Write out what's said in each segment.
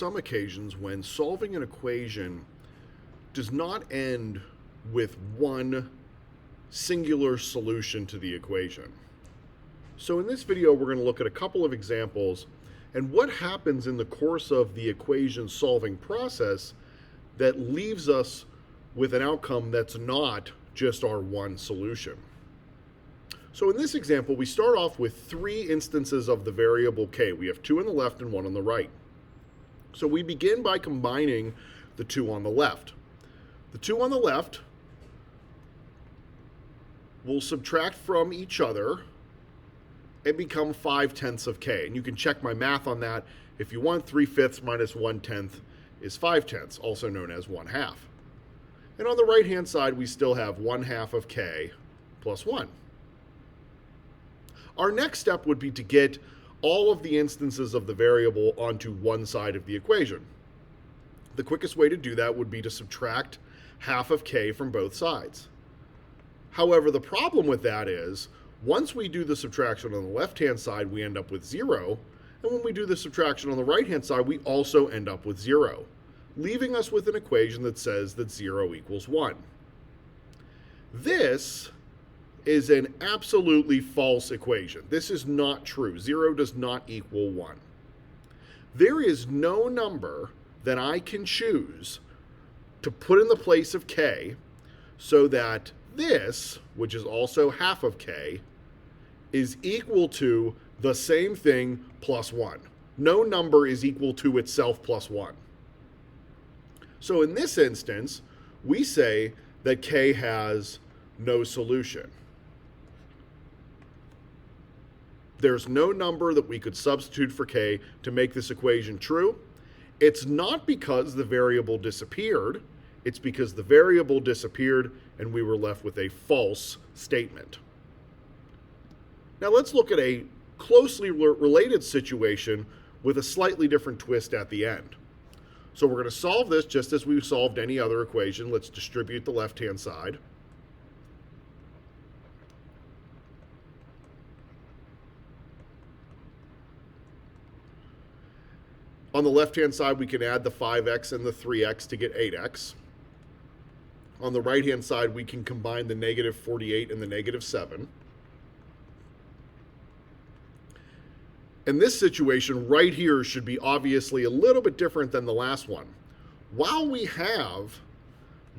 Some occasions when solving an equation does not end with one singular solution to the equation. So in this video, we're going to look at a couple of examples and what happens in the course of the equation solving process that leaves us with an outcome that's not just our one solution. So in this example, we start off with three instances of the variable k. We have two on the left and one on the right. So we begin by combining the two on the left. The two on the left will subtract from each other and become 5/10 of k. And you can check my math on that. If you want, 3/5 minus 1/10 is 5/10, also known as 1/2. And on the right-hand side, we still have 1/2 of k plus 1. Our next step would be to get all of the instances of the variable onto one side of the equation. The quickest way to do that would be to subtract 1/2 of k from both sides. However, the problem with that is, once we do the subtraction on the left-hand side, we end up with 0, and when we do the subtraction on the right-hand side, we also end up with 0, leaving us with an equation that says that 0 equals 1. This is an absolutely false equation. This is not true. 0 does not equal 1. There is no number that I can choose to put in the place of k so that this, which is also 1/2 of k, is equal to the same thing plus 1. No number is equal to itself plus 1. So in this instance, we say that k has no solution. There's no number that we could substitute for k to make this equation true. It's not because the variable disappeared. It's because the variable disappeared and we were left with a false statement. Now let's look at a closely related situation with a slightly different twist at the end. So we're going to solve this just as we've solved any other equation. Let's distribute the left-hand side. On the left-hand side, we can add the 5x and the 3x to get 8x. On the right-hand side, we can combine the negative 48 and the negative 7. And this situation right here should be obviously a little bit different than the last one. While we have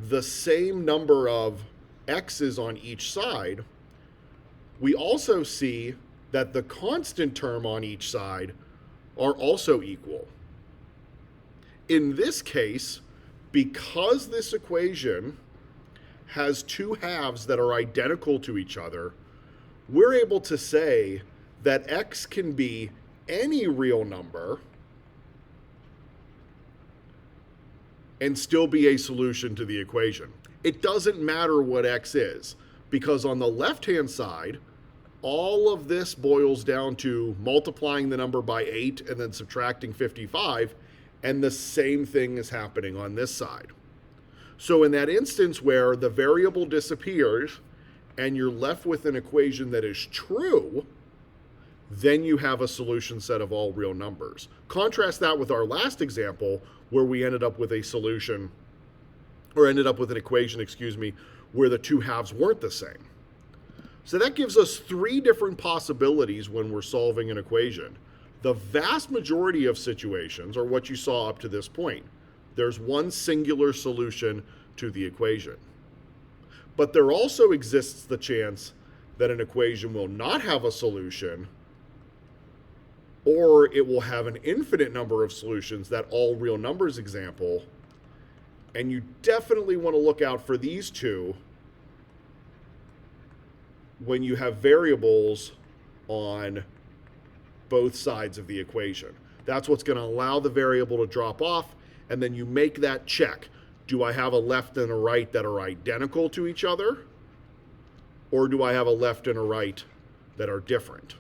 the same number of x's on each side, we also see that the constant term on each side are also equal. In this case, because this equation has two halves that are identical to each other, we're able to say that x can be any real number and still be a solution to the equation. It doesn't matter what x is, because on the left-hand side, all of this boils down to multiplying the number by 8 and then subtracting 55, and the same thing is happening on this side. So in that instance where the variable disappears and you're left with an equation that is true, then you have a solution set of all real numbers. Contrast that with our last example where we ended up with a solution, or ended up with an equation, where the two halves weren't the same. So that gives us three different possibilities when we're solving an equation. The vast majority of situations are what you saw up to this point. There's one singular solution to the equation. But there also exists the chance that an equation will not have a solution, or it will have an infinite number of solutions, that all real numbers example. And you definitely want to look out for these two when you have variables on both sides of the equation. That's what's going to allow the variable to drop off, and then you make that check. Do I have a left and a right that are identical to each other, or do I have a left and a right that are different?